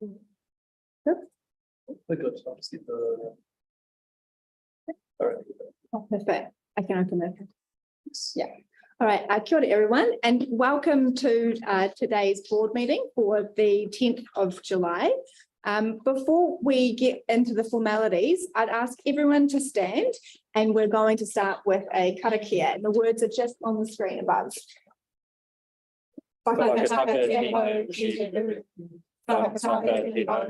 Good. I'll just get the. All right. Oh, perfect. I can open it. Yeah. All right. Kia ora, everyone, and welcome to today's board meeting for the 10th of July. Before we get into the formalities, I'd ask everyone to stand, and we're going to start with a karakia, and the words are just on the screen above. Everyone.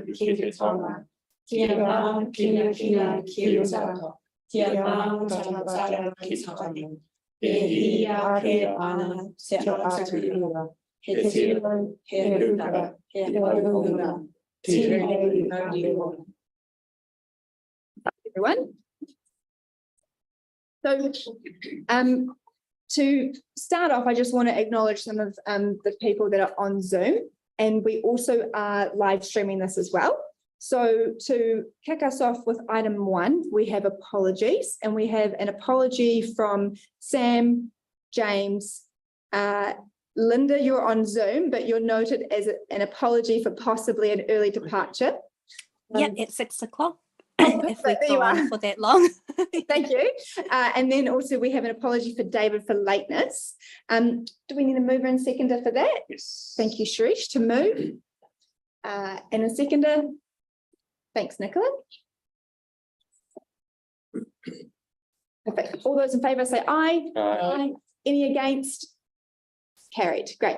So, to start off, I just want to acknowledge some of the people that are on Zoom, and we also are live streaming this as well. So to kick us off with item 1, we have apologies, and we have an apology from Sam, James, Linda, you're on Zoom, but you're noted as an apology for possibly an early departure. Yeah, at 6 o'clock. If If we've gone for that long. Thank you. And then also we have an apology for David for lateness. Do we need a mover and seconder for that? Yes. Thank you, Sharish, to move. And a seconder. Thanks, Nicola. Perfect. All those in favour say aye. Aye. Any against? Carried. Great.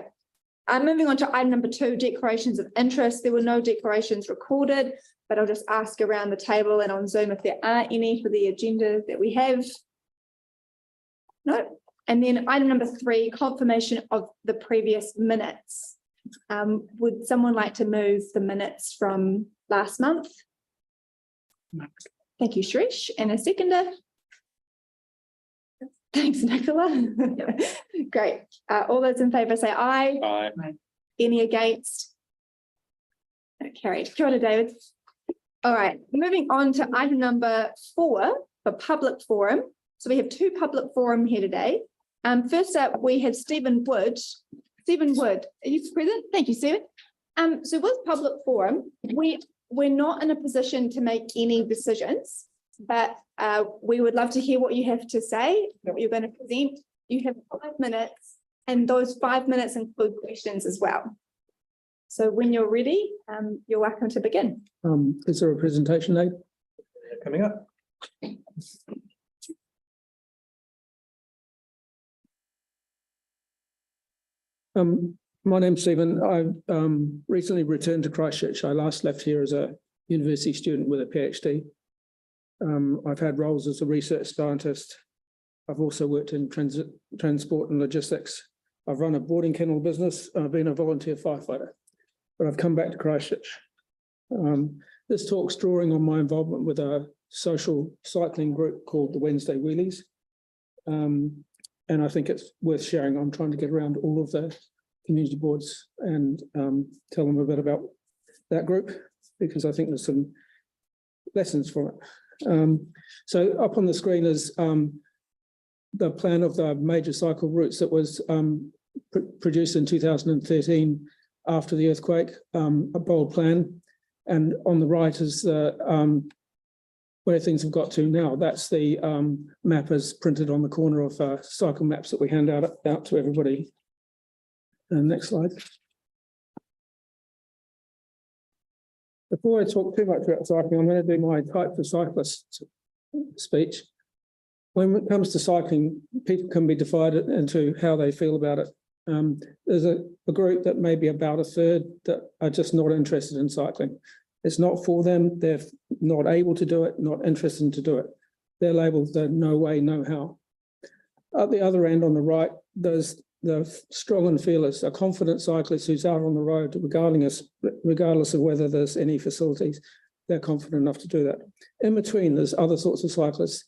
Moving on to item number 2, declarations of interest. There were no declarations recorded, but I'll just ask around the table and on Zoom if there are any for the agenda that we have. No. And then item number 3, confirmation of the previous minutes. Would someone like to move the minutes from last month? Thank you, Shrish. And a seconder. Thanks, Nicola. Great. All those in favour say aye. Aye. Any against? Carried. Kia ora, David. All right, moving on to item number 4 for public forum. So we have 2 public forum here today. First up, we have Stephen Wood. Stephen Wood, are you present? Thank you, Stephen. So with public forum, we're not in a position to make any decisions, but we would love to hear what you have to say, what you're going to present. You have 5 minutes, and those 5 minutes include questions as well. So when you're ready, you're welcome to begin. Is there a presentation, Nate? Coming up. My name's Stephen. I recently returned to Christchurch. I last left here as a university student with a PhD. I've had roles as a research scientist. I've also worked in transport and logistics. I've run a boarding kennel business. I've been a volunteer firefighter, but I've come back to Christchurch. This talk's drawing on my involvement with a social cycling group called the Wednesday Wheelies. And I think it's worth sharing. I'm trying to get around all of the community boards and tell them a bit about that group, because I think there's some lessons from it. So up on the screen is the plan of the major cycle routes that was produced in 2013 after the earthquake, a bold plan. And on the right is the where things have got to now. That's the map as printed on the corner of cycle maps that we hand out to everybody. Next slide. Before I talk too much about cycling, I'm going to do my type for cyclist speech. When it comes to cycling, people can be divided into how they feel about it. There's a group that may be about a third that are just not interested in cycling. It's not for them. They're not able to do it, not interested to do it. They're labelled the no way, no how. At the other end on the right, there's the strong and fearless, a confident cyclist who's out on the road, regardless of whether there's any facilities. They're confident enough to do that. In between, there's other sorts of cyclists,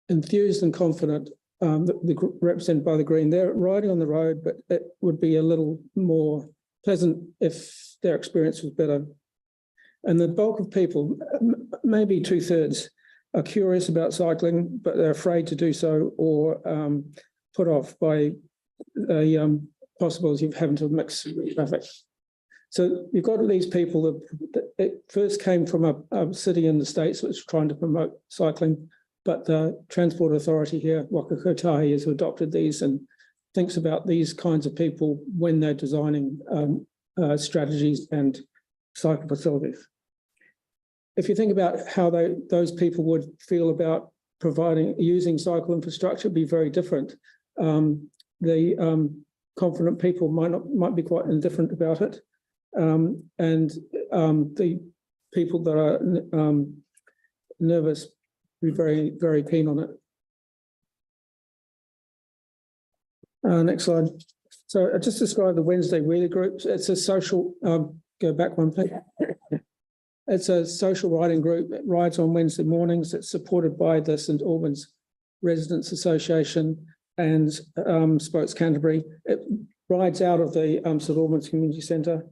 enthused and confident, represented by the green. They're riding on the road, but it would be a little more pleasant if their experience was better. And the bulk of people, maybe 2/3, are curious about cycling, but they're afraid to do so or put off by the possibility of having to mix traffic. So you've got these people that it first came from a city in the States which was trying to promote cycling, but the Transport Authority here, Waka Kotahi, has adopted these and thinks about these kinds of people when they're designing strategies and cycle facilities. If you think about how those people would feel about using cycle infrastructure, it'd be very different. The confident people might be quite indifferent about it, and the people that are nervous be very, very keen on it. Next slide. So I just described the Wednesday Wheeler groups. It's a social, go back one please. It's a social riding group. It rides on Wednesday mornings. It's supported by the St Albans Residents Association and Spokes Canterbury. It rides out of the St Albans Community Centre.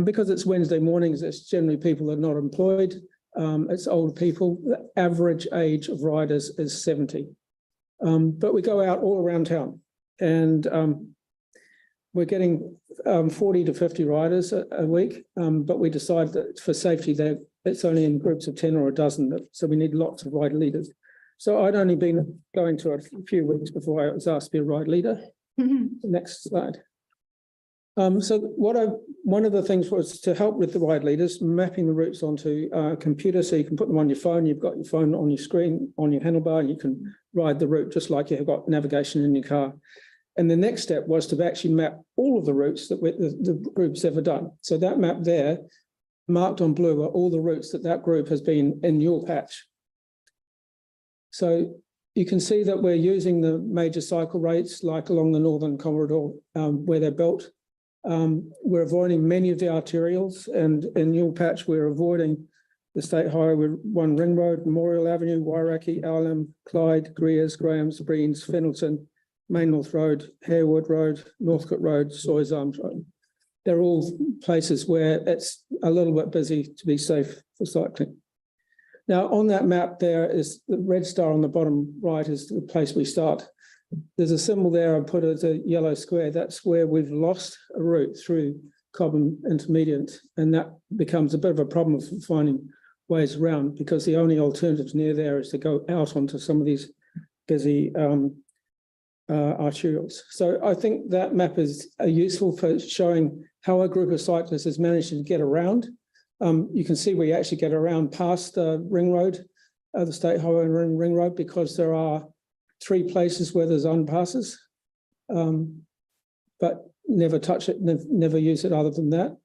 Because it's Wednesday mornings, it's generally people that are not employed. It's older people. The average age of riders is 70. But we go out all around town, and we're getting 40 to 50 riders a week, but we decide that for safety, it's only in groups of 10 or a dozen, so we need lots of ride leaders. So I'd only been going to a few weeks before I was asked to be a ride leader. Next slide. So one of the things was to help with the ride leaders, mapping the routes onto a computer so you can put them on your phone. You've got your phone on your screen, on your handlebar, and you can ride the route just like you've got navigation in your car. And the next step was to actually map all of the routes that the group's ever done. So that map there, marked on blue, are all the routes that group has been in your patch. So you can see that we're using the major cycle rates, like along the Northern Corridor, where they're built. We're avoiding many of the arterials, and in your patch, we're avoiding the State Highway 1 Ring Road, Memorial Avenue, Wairaki, Alum, Clyde, Greers, Grahams, Breens, Fendalton, Main North Road, Harewood Road, Northcote Road, Sawyers Arms Road. They're all places where it's a little bit busy to be safe for cycling. Now, on that map, there is the red star on the bottom right is the place we start. There's a symbol there I put as a yellow square. That's where we've lost a route through Cobham Intermediate, and that becomes a bit of a problem for finding ways around, because the only alternatives near there is to go out onto some of these busy arterials. So I think that map is useful for showing how a group of cyclists has managed to get around. You can see we actually get around past the Ring Road, the State Highway Ring Road, because there are 3 places where there's underpasses, but never touch it, never use it other than that.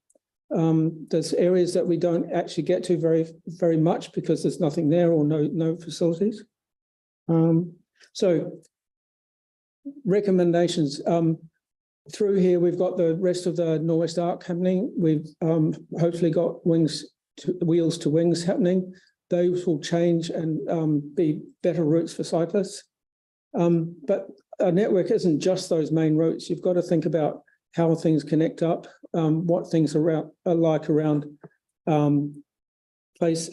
There's areas that we don't actually get to very much because there's nothing there or no facilities. So recommendations. Through here, we've got the rest of the Northwest Arc happening. We've hopefully got wheels to wings happening. Those will change and be better routes for cyclists. But a network isn't just those main routes. You've got to think about how things connect up, what things are like around hubs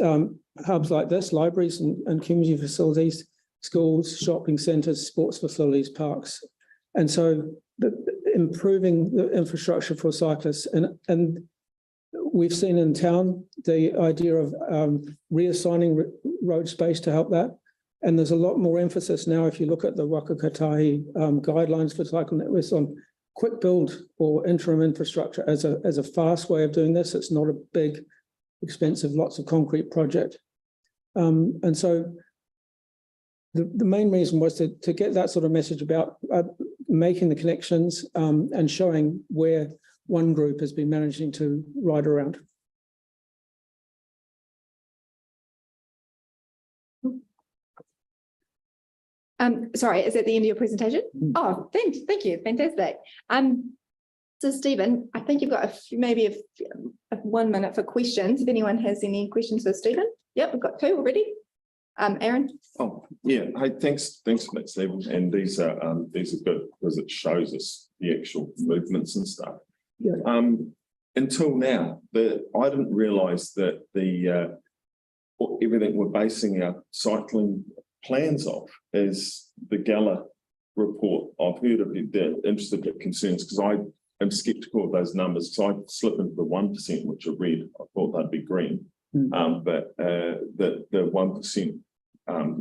like this, libraries and community facilities, schools, shopping centres, sports facilities, parks. And so improving the infrastructure for cyclists. And we've seen in town the idea of reassigning road space to help that. And there's a lot more emphasis now, if you look at the Waka Kotahi guidelines for cycle networks, on quick build or interim infrastructure as a fast way of doing this. It's not a big, expensive, lots of concrete project. And so the main reason was to get that sort of message about making the connections and showing where one group has been managing to ride around. Sorry, is that the end of your presentation? Oh, thank you, fantastic. So Stephen, I think you've got maybe 1 minute for questions. If anyone has any questions for Stephen. Yep, we've got 2 already. Aaron. Oh yeah, hey, thanks for that, Stephen. And these are good because it shows us the actual movements and stuff. Yeah. Until now, I didn't realise that everything we're basing our cycling plans off is the Gala report. I've heard of the interested concerns because am skeptical of those numbers. So I slip into the 1%, which are red. I thought they'd be green. But the 1%, I'm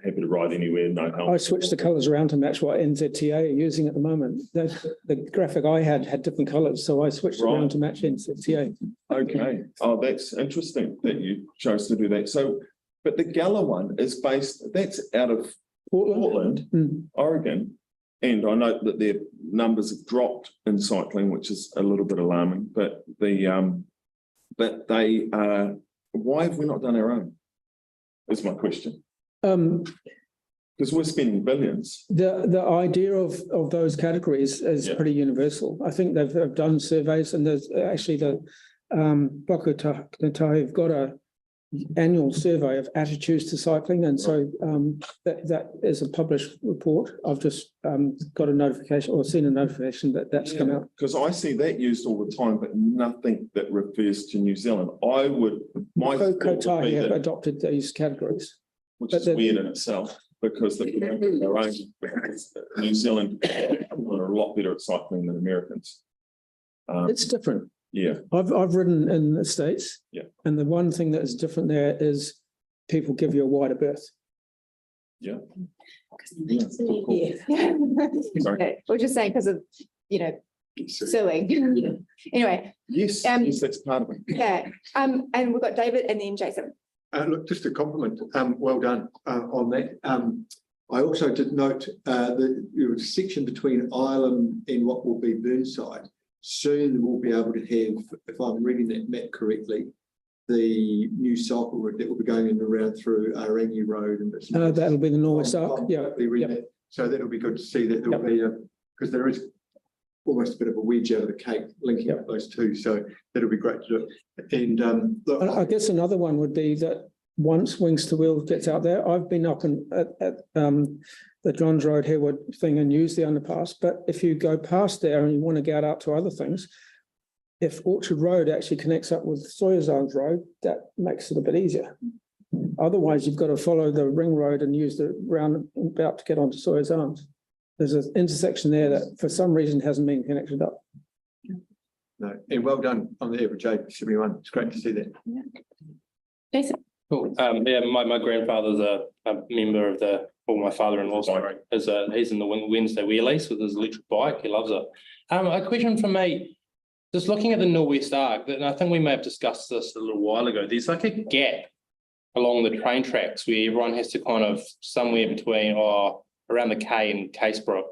happy to ride anywhere, no help. I switched the colours around to match what NZTA are using at the moment. The graphic I had different colours, so I switched it around to match NZTA. Okay. Oh, that's interesting that you chose to do that. So, but the Gala one is that's out of Portland, Oregon. And I note that their numbers have dropped in cycling, which is a little bit alarming. But why have we not done our own? Is my question. Because we're spending billions. The idea of those categories is pretty universal. I think they've done surveys, and there's actually the Boku have got a annual survey of attitudes to cycling, and so that is a published report. I've just got a notification or seen a notification that that's come out. Because I see that used all the time, but nothing that refers to New Zealand. My Kotai have adopted these categories, which is weird in itself, because their own New Zealand are a lot better at cycling than Americans. It's different. Yeah, I've ridden in the States. Yeah, and the one thing that is different there is people give you a wider berth. Yeah. Sorry. Sorry. We're just saying because of suing. Anyway. Yes, that's part of it. Yeah. And we've got David and then Jason. Look, just a compliment. Well done on that. I also did note that there was a section between Ireland and what will be Burnside. Soon we'll be able to have, if I'm reading that map correctly, the new cycle route that will be going in around through Rangi Road and that'll be the Norwest Arc. So that'll be good to see that there'll be because there is almost a bit of a wedge out of the Cape linking up those two. So that'll be great to do. And look, I guess another one would be that once Wings to Wheels gets out there, I've been up at the Johns Road Harewood thing and use the underpass. But if you go past there and you want to get out to other things, if Orchard Road actually connects up with Sawyer's Arms Road, that makes it a bit easier. Otherwise, you've got to follow the ring road and use the roundabout to get onto Sawyer's Arms. There's an intersection there that for some reason hasn't been connected up. No, and well done on the average age, everyone. It's great to see that. Yeah. Jason. Cool. My grandfather's a member of my father-in-law, sorry, he's in the Wednesday wheelies with his electric bike. He loves it. A question from me, just looking at the Norwest Arc, and I think we may have discussed this a little while ago, there's like a gap along the train tracks where everyone has to kind of somewhere between around the K and Casebrook.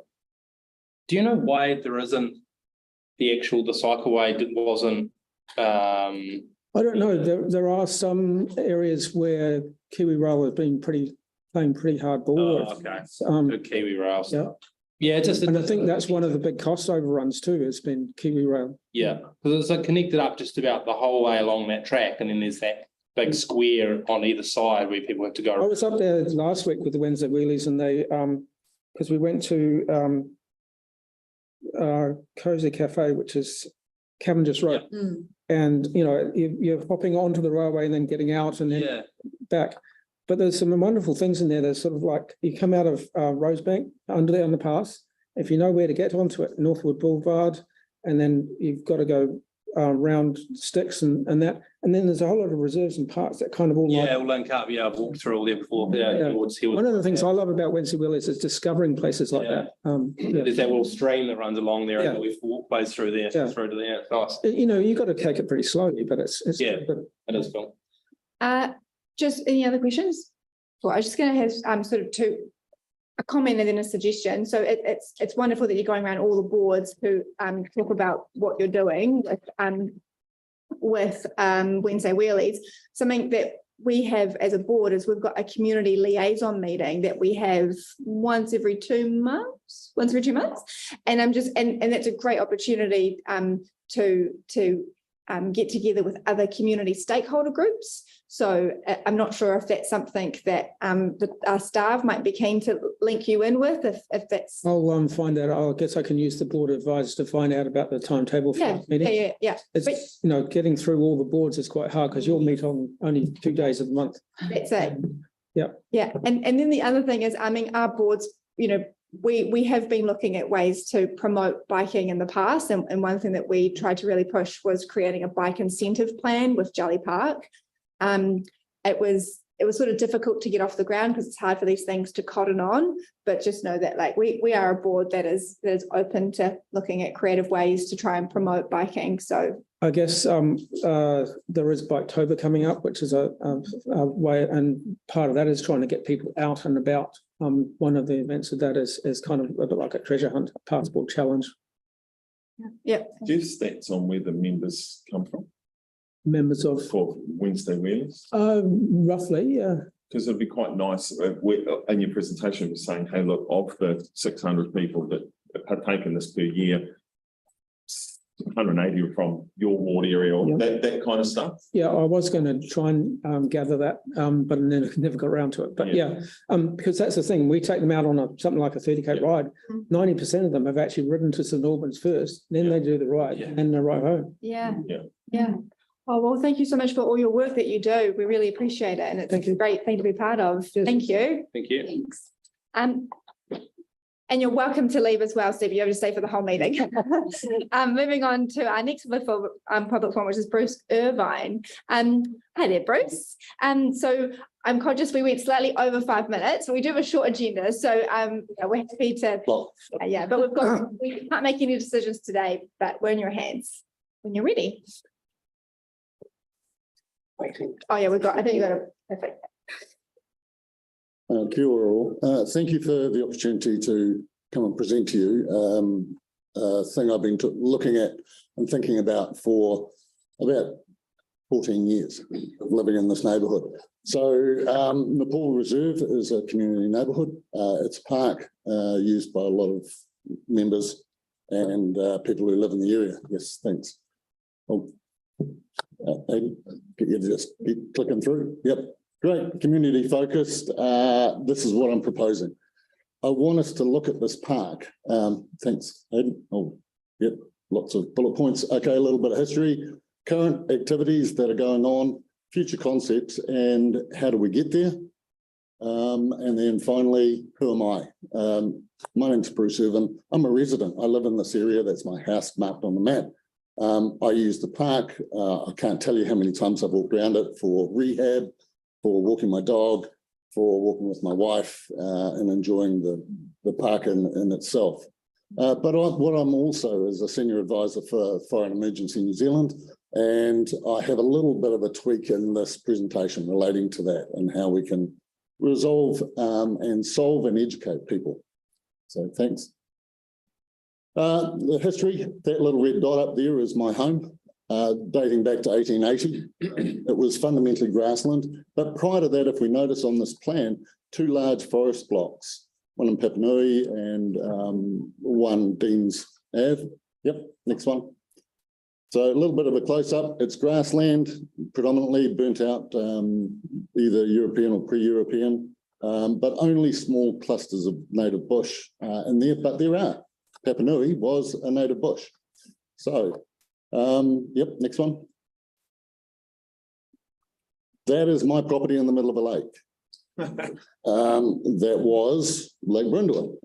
Do you know why there isn't the cycleway that wasn't I don't know. There are some areas where Kiwi Rail has been playing pretty hard ball. Okay. Good Kiwi Rail. Yeah. And I think that's one of the big cost overruns too. It's been Kiwi Rail. Yeah, because it's connected up just about the whole way along that track, and then there's that big square on either side where people have to go. I was up there last week with the Wednesday wheelies, and they because we went to Cozy Cafe, which is Cavendish Road. And you're hopping onto the railway and then getting out and then back. But there's some wonderful things in there. There's sort of like you come out of Rosebank under the underpass. If you know where to get onto it, Northwood Boulevard, and then you've got to go round Sticks and that. And then there's a whole lot of reserves and parks that kind of all all link up. Yeah, I've walked through all there before. One of the things I love about Wednesday Wheelies is discovering places like that. There's that little stream that runs along there, and we've walked ways through there, through to there. It's nice. You've got to take it pretty slowly, but it's good. It is cool. Just any other questions? Well, I was just going to have sort of a comment and then a suggestion. So it's wonderful that you're going around all the boards who talk about what you're doing with Wednesday Wheelies. Something that we have as a board is we've got a community liaison meeting that we have once every 2 months. And and that's a great opportunity to get together with other community stakeholder groups. So I'm not sure if that's something that our staff might be keen to link you in with, if that's... I'll find out. I guess I can use the board advisors to find out about the timetable for the meeting. Yeah. It's, getting through all the boards is quite hard because you'll meet on only 2 days of the month. That's it. Yeah. Yeah. And then the other thing is, our boards, we have been looking at ways to promote biking in the past. And one thing that we tried to really push was creating a bike incentive plan with Jelly Park. It was sort of difficult to get off the ground because it's hard for these things to cotton on, but just know that like we are a board that is open to looking at creative ways to try and promote biking. So I guess there is Biketober coming up, which is a way, and part of that is trying to get people out and about. One of the events of that is kind of a bit like a treasure hunt, a passport challenge. yeah. Do you have stats on where the members come from Members of for Wednesday Wheelies? roughly, yeah. Because it'd be quite nice if in your presentation was saying, hey, look, of the 600 people that have taken this per year, 180 are from your ward area or that kind of stuff. Yeah, I was going to try and gather that, but never got around to it. But yeah, because that's the thing. We take them out on something like a 30K ride. 90% of them have actually ridden to St Albans first, then they do the ride and they ride home. Yeah. Oh, well, thank you so much for all your work that you do. We really appreciate it. And it's a great thing to be part of. Yes. Thank you. Thank you. Thanks. And you're welcome to leave as well, Steve. You have to stay for the whole meeting. Moving on to our next public forum, which is Bruce Irvine. Hi there, Bruce. So I'm conscious we went slightly over 5 minutes, but we do have a short agenda. So we're happy to, but we can't make any decisions today, but we're in your hands when you're ready. Oh yeah, I think you got it. Perfect. Kia ora all. Thank you for the opportunity to come and present to you. A thing I've been looking at and thinking about for about 14 years of living in this neighbourhood. So Nepal Reserve is a community neighbourhood. It's a park used by a lot of members and people who live in the area. Yes, thanks. Get you to just keep clicking through. Yep. Great, community focused. This is what I'm proposing. I want us to look at this park. Thanks, Ed. Oh, yep, lots of bullet points. Okay, a little bit of history, current activities that are going on, future concepts, and how do we get there? And then finally, who am I? My name's Bruce Irvine. I'm a resident. I live in this area. That's my house marked on the map. I use the park. I can't tell you how many times I've walked around it for rehab, for walking my dog, for walking with my wife, and enjoying the park in itself. But what I'm also is a senior advisor for Fire and Emergency New Zealand, and I have a little bit of a tweak in this presentation relating to that and how we can resolve and solve and educate people. So thanks. The history, that little red dot up there is my home. Dating back to 1880. It was fundamentally grassland, but prior to that, if we notice on this plan, two large forest blocks, one in Papanui and one Deans Ave. Yep, next one. So a little bit of a close-up. It's grassland, predominantly burnt out, either European or pre-European, but only small clusters of native bush in there, but there are. Papanui was a native bush. So yep, next one. That is my property in the middle of a lake. That was Lake Brindle.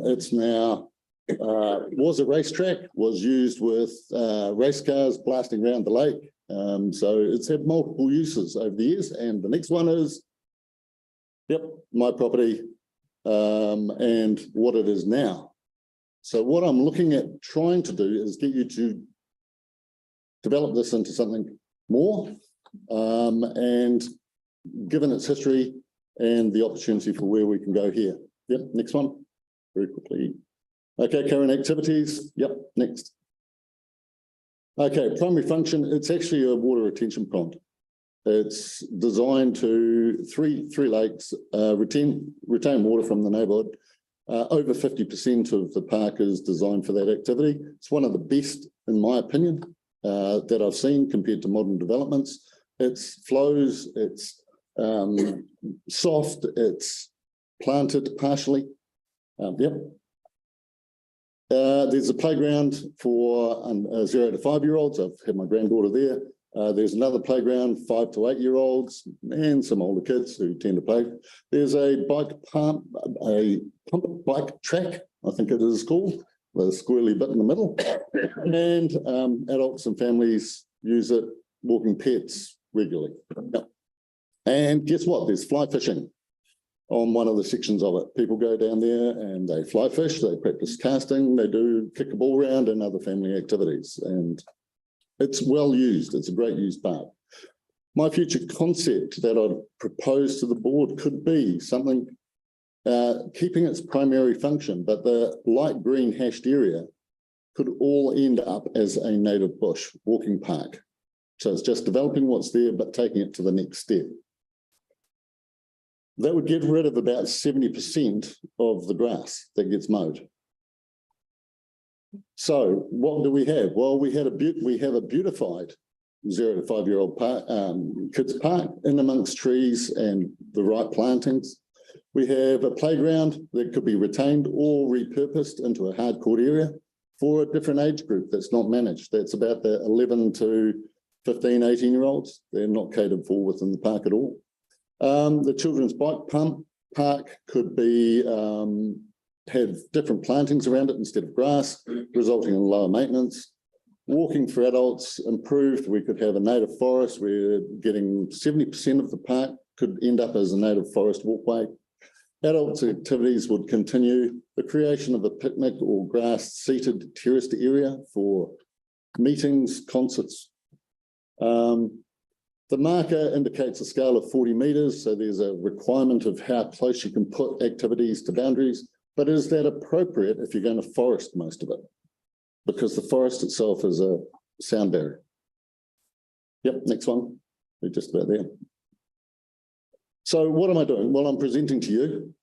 It's now, was a racetrack, was used with race cars blasting around the lake. So it's had multiple uses over the years. And the next one is, yep, my property and what it is now. So what I'm looking at trying to do is get you to develop this into something more, and given its history and the opportunity for where we can go here. Yep, next one, very quickly. Okay, current activities. Yep, next. Okay, primary function, it's actually a water retention pond. It's designed to three lakes, retain water from the neighbourhood. Over 50% of the park is designed for that activity. It's one of the best, in my opinion, that I've seen compared to modern developments. It's flows, it's soft, it's planted partially. Yep. There's a playground for 0 to 5-year-olds. I've had my granddaughter there. There's another playground, 5 to 8 year olds and some older kids who tend to play. There's a pump bike track, I think it is called, with a squirrely bit in the middle. And adults and families use it, walking pets regularly. Yep. And guess what? There's fly fishing on one of the sections of it. People go down there and they fly fish, they practice casting, they do kick a ball around and other family activities. And it's well used. It's a great used park. My future concept that I'd propose to the board could be something keeping its primary function, but the light green hashed area could all end up as a native bush walking park. So it's just developing what's there, but taking it to the next step. That would get rid of about 70% of the grass that gets mowed. So what do we have? Well, we have a beautified 0 to 5 year old park, kids park in amongst trees and the right plantings. We have a playground that could be retained or repurposed into a hardcore area for a different age group that's not managed. That's about the 11 to 15, 18 year olds. They're not catered for within the park at all. The children's bike pump park could be have different plantings around it instead of grass, resulting in lower maintenance. Walking for adults improved. We could have a native forest. We're getting 70% of the park could end up as a native forest walkway. Adults' activities would continue. The creation of a picnic or grass-seated terraced area for meetings, concerts. The marker indicates a scale of 40 metres, so there's a requirement of how close you can put activities to boundaries, but is that appropriate if you're going to forest most of it? Because the forest itself is a sound barrier. Yep, next one. We're just about there. So what am I doing? Well, I'm presenting to you.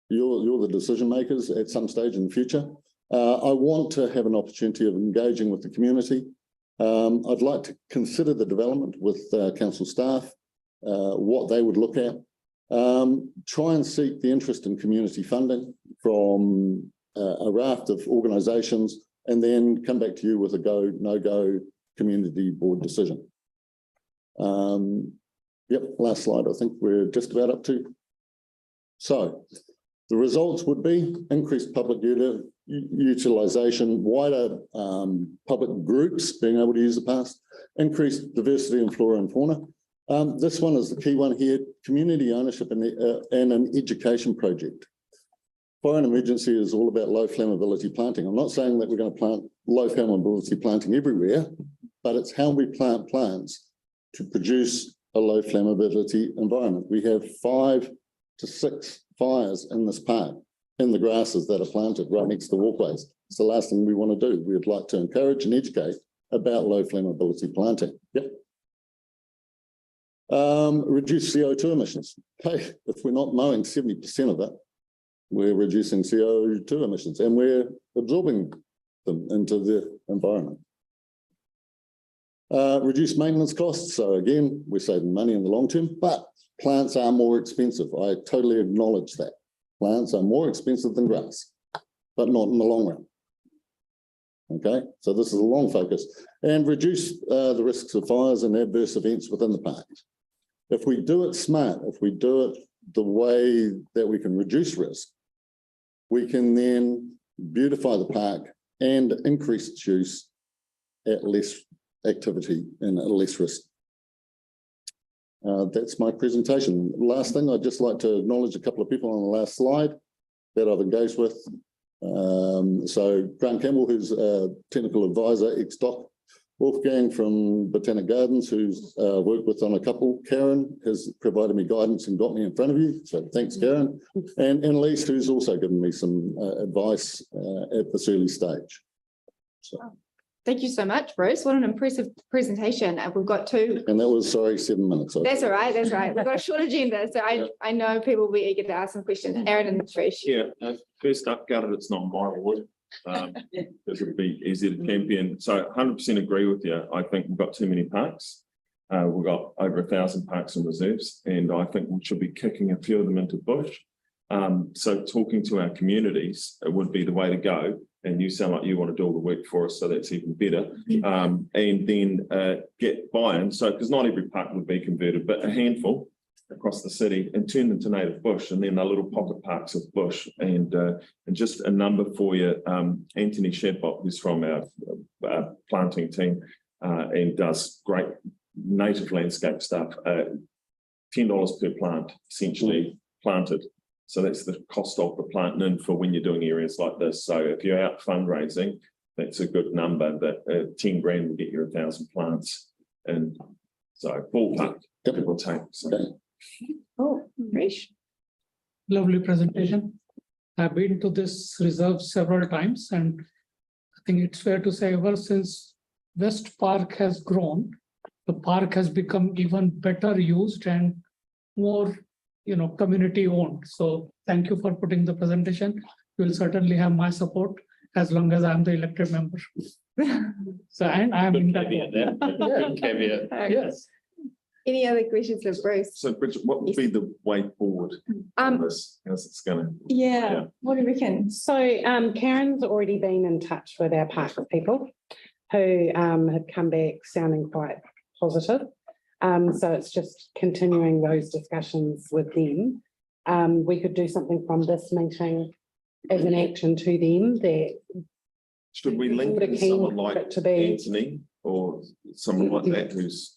You're the decision makers at some stage in the future. I want to have an opportunity of engaging with the community. I'd like to consider the development with council staff, what they would look at, try and seek the interest in community funding from a raft of organisations, and then come back to you with a go, no-go community board decision. Yep, last slide, I think we're just about up to. So the results would be increased public utilisation, wider public groups being able to use the park, increased diversity in flora and fauna. This one is the key one here, community ownership and an education project. Fire and emergency is all about low flammability planting. I'm not saying that we're going to plant low flammability planting everywhere, but it's how we plant plants to produce a low flammability environment. We have 5 to 6 fires in this park, in the grasses that are planted right next to walkways. It's the last thing we want to do. We'd like to encourage and educate about low flammability planting. Yep. Reduce CO2 emissions. Hey, if we're not mowing 70% of it, we're reducing CO2 emissions and we're absorbing them into the environment. Reduce maintenance costs. So again, we're saving money in the long term, but plants are more expensive. I totally acknowledge that. Plants are more expensive than grass, but not in the long run. Okay, so this is a long focus. And reduce the risks of fires and adverse events within the park. If we do it smart, if we do it the way that we can reduce risk, we can then beautify the park and increase its use at less activity and at less risk. That's my presentation. Last thing, I'd just like to acknowledge a couple of people on the last slide that I've engaged with. So Grant Campbell, who's a technical advisor, ex-doc. Wolfgang from Botanic Gardens, who's worked with on a couple. Karen has provided me guidance and got me in front of you. So thanks, Karen. And Elise, who's also given me some advice at this early stage. So. Thank you so much, Bruce. What an impressive presentation. We've got 2. And that was, sorry, 7 minutes. That's all right. That's right. We've got a short agenda. So I know people will be eager to ask some questions. Aaron and Trish. Yeah, first up, gutted it's not Waimāero. This would be easy to champion. So 100% agree with you. I think we've got too many parks. We've got over 1,000 parks and reserves, and I think we should be kicking a few of them into bush. So talking to our communities, it would be the way to go. and you sound like you want to do all the work for us, so that's even better. And then get buy-in, so, because not every park would be converted, but a handful across the city and turn them to native bush, and then the little pocket parks of bush, and just a number for you. Anthony Shadbot, who's from our planting team, and does great native landscape stuff. $10 per plant, essentially planted. So that's the cost of the planting in for when you're doing areas like this. So if you're out fundraising, that's a good number. That 10 grand will get you 1,000 plants, and so ballpark it will take. So. Oh, Rish. Lovely presentation. I've been to this reserve several times, and I think it's fair to say ever since West Park has grown, the park has become even better used and more, community owned. So thank you for putting the presentation. You will certainly have my support as long as I'm the elected member. So, and I'm in that. Good caveat. Yes. Any other questions for Bruce? So Bridget, what would be the way forward on this? How's it's gonna? Yeah, What do you reckon? so Karen's already been in touch with our park people who have come back sounding quite positive. So it's just continuing those discussions with them. We could do something from this meeting as an action to them that. Should we link Would in it keen someone for like it to be- Anthony or someone like that who's?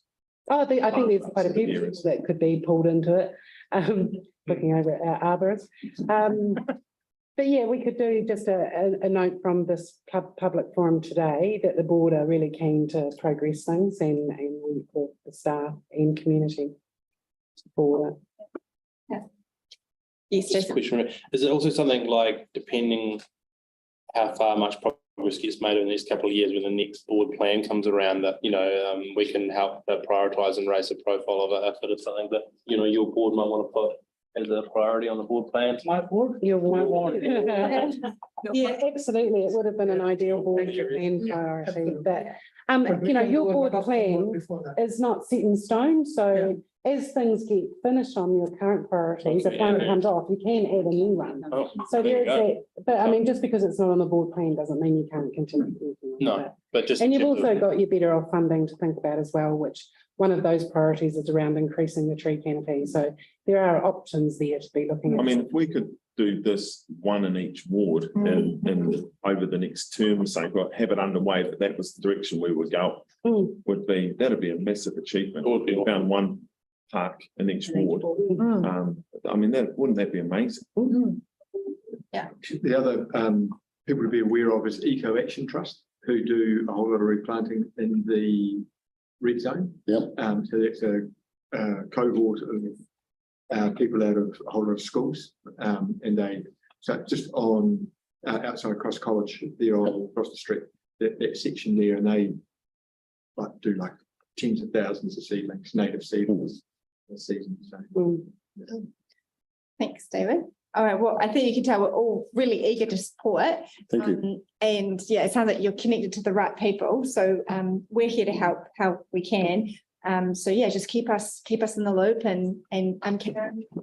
I think there's quite a few people Areas. that could be pulled into it, looking over at our arborists. But yeah, we could do just a note from this public forum today that the board are really keen to progress things and work with the staff and community for it. Yes, Just a Jason. question, is it also something like, depending how far much progress gets made in the next couple of years, when the next board plan comes around, that, we can help prioritise and raise the profile of it, if it is something that, your board might want to put as a priority on the board plan? My board. Your board. Yeah, absolutely. It would have been an ideal board plan priority, but your board plan is not set in stone, so as things get finished on your current priorities, if one comes off, you can add a new one. Oh, So there you there is go. that, but I mean, just because it's not on the board plan doesn't mean you can't continue. working on No, it. but just. And you've also got your better off funding to think about as well, which one of those priorities is around increasing the tree canopy. So there are options there to be looking at. I mean, if we could do this one in each ward and over the next term, say, have it underway, but that was the direction we would go, that'd be a massive achievement. Would be. We found one park in each ward. I mean, wouldn't that be amazing? The other people to be aware of is Eco Action Trust, who do a whole lot of replanting in the red zone. Yep. So that's a cohort of people out of a whole lot of schools, and so just on outside Cross College, they're all across the street, that section there, and they do tens of thousands of seedlings, native seedlings. Season, so. Thanks, David. All right, well, I think you can tell we're all really eager to support. Thank you. And yeah, it sounds like you're connected to the right people. So we're here to help how we can. So yeah, just keep us in the loop, and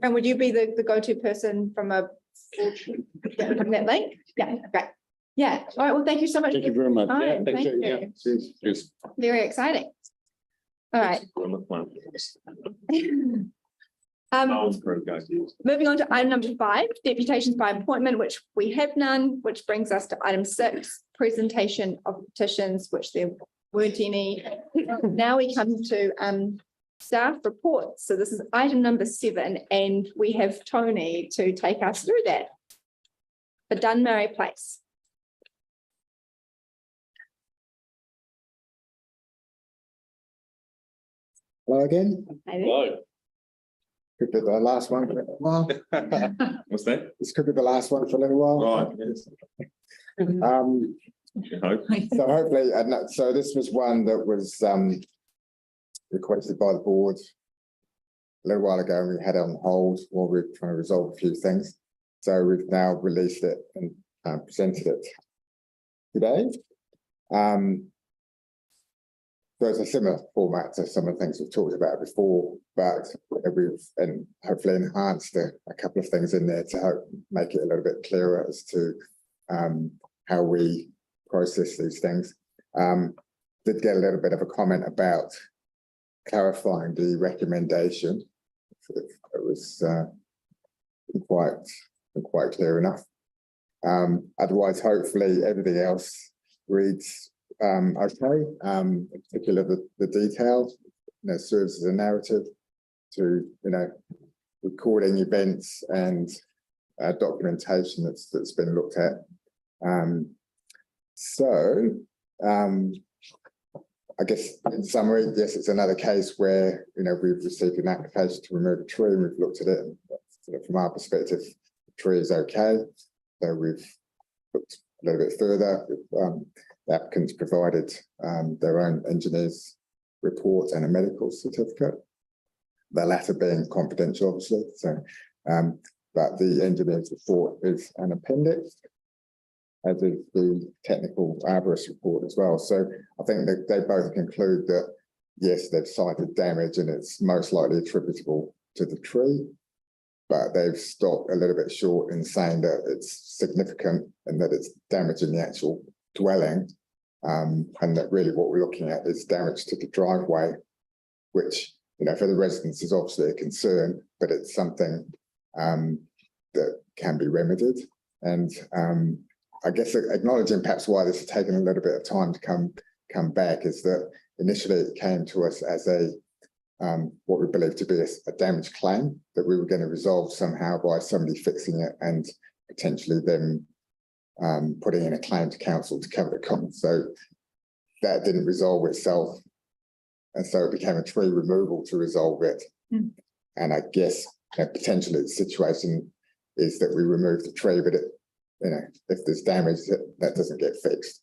would you be the go-to person from from that link? Yeah, great. Yeah. All right. Well, thank you so much. Thank you very much. Yeah, Thank thank you. you. Yeah. Cheers. Very exciting. All right. Moving on to item number 5, deputations by appointment, which we have none, which brings us to item 6, presentation of petitions, which there weren't any. Now we come to staff reports. So this is item number 7, and we have Tony to take us through that. For Dunmurray Place. Hello again. Hello. Could be the last one for a little while. What's that? This could be the last one for a little while. Right, yes. So hopefully, so this was one that was requested by the board a little while ago, and we had it on hold while we were trying to resolve a few things. So we've now released it and presented it today. So it's a similar format to some of the things we've talked about before, but we've hopefully enhanced a couple of things in there to help make it a little bit clearer as to how we process these things. Did get a little bit of a comment about clarifying the recommendation. It was quite clear enough. Otherwise, hopefully everything else reads okay. In particular, the detail, serves as a narrative to, recording events and documentation that's been looked at. I guess in summary, yes, it's another case where, we've received an application to remove a tree and we've looked at it and from our perspective, the tree is okay. So we've looked a little bit further. The applicants provided their own engineer's report and a medical certificate, the latter being confidential, obviously. So, but the engineer's report is an appendix, as is the technical arborist report as well. So I think that they both conclude that, yes, they've cited damage and it's most likely attributable to the tree, but they've stopped a little bit short in saying that it's significant and that it's damaging the actual dwelling. And that really what we're looking at is damage to the driveway, which, for the residents is obviously a concern, but it's something that can be remedied. And I guess acknowledging perhaps why this has taken a little bit of time to come back is that initially it came to us as a what we believe to be a damage claim that we were going to resolve somehow by somebody fixing it and potentially them putting in a claim to council to cover the cost. So that didn't resolve itself, and so it became a tree removal to resolve it. And I guess potentially the situation is that we remove the tree, but if there's damage, that doesn't get fixed.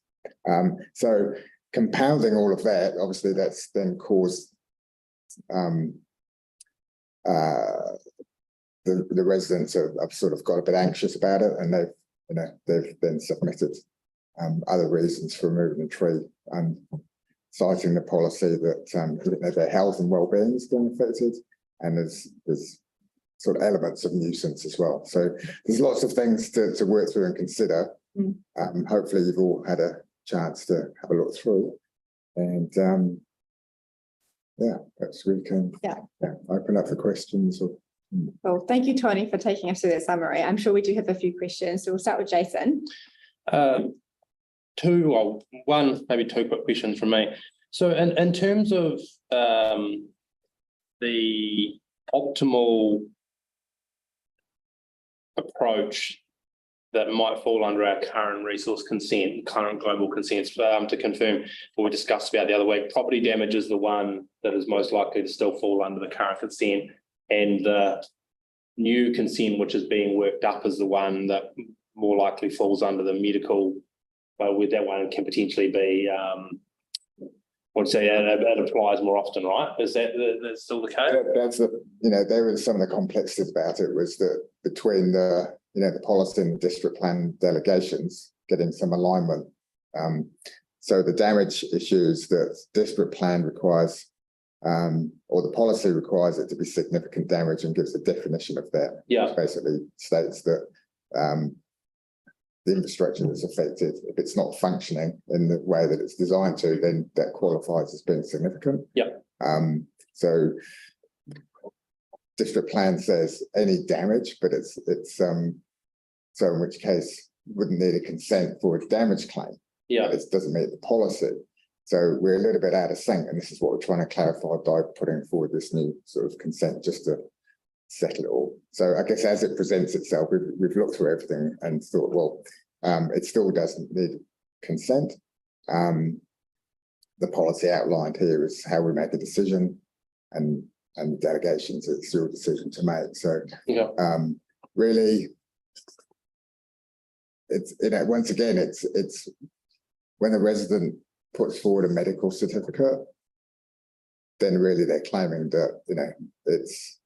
So compounding all of that, obviously that's then caused the residents have sort of got a bit anxious about it, and they've then submitted other reasons for removing the tree, citing the policy that their health and well-being is being affected, and there's sort of elements of nuisance as well. So there's lots of things to work through and consider. Hopefully you've all had a chance to have a look through, and perhaps we can open up for questions. Well, thank you, Tony, for taking us through that summary. I'm sure we do have a few questions, so we'll start with Jason. One, maybe two quick questions from me. So in terms of the optimal approach that might fall under our current resource consent, current global consents, to confirm what we discussed about the other week, property damage is the one that is most likely to still fall under the current consent, and the new consent, which is being worked up, is the one that more likely falls under the medical, where that one can potentially be, it applies more often, right? Is that's still the case? That's there was some of the complexities about it, was that between the policy and the district plan delegations, getting some alignment. So the damage issues that district plan requires, or the policy requires it to be significant damage, and gives a definition of that. Which basically states that the infrastructure that's affected, if it's not functioning in the way that it's designed to, then that qualifies as being significant. So district plan says any damage, but it's so in which case wouldn't need a consent for a damage claim. It doesn't meet the policy. So we're a little bit out of sync, and this is what we're trying to clarify by putting forward this new sort of consent, just to settle it all. So I guess as it presents itself, we've looked through everything and thought, well, it still doesn't need consent. The policy outlined here is how we make a decision, and the delegations, it's your decision to make. So really, it's once again, it's when a resident puts forward a medical certificate, then really they're claiming that it's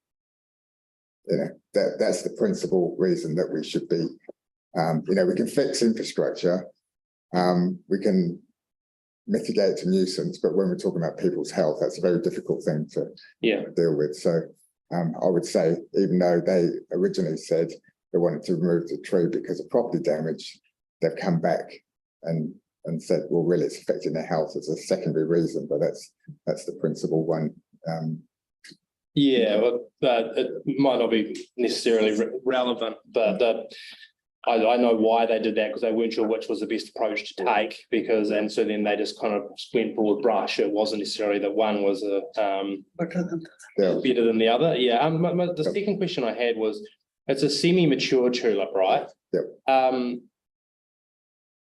that's the principal reason that we should be we can fix infrastructure, we can mitigate to nuisance, but when we're talking about people's health, that's a very difficult thing to deal with. So I would say, even though they originally said they wanted to remove the tree because of property damage, they've come back and said, well, really, it's affecting their health as a secondary reason, but that's the principal one. Yeah, well, it might not be necessarily relevant, but I know why they did that, because they weren't sure which was the best approach to take, and so then they just kind of went broad brush. It wasn't necessarily that one was better than the other. Yeah. The second question I had was, it's a semi-mature tulip, right? Yep.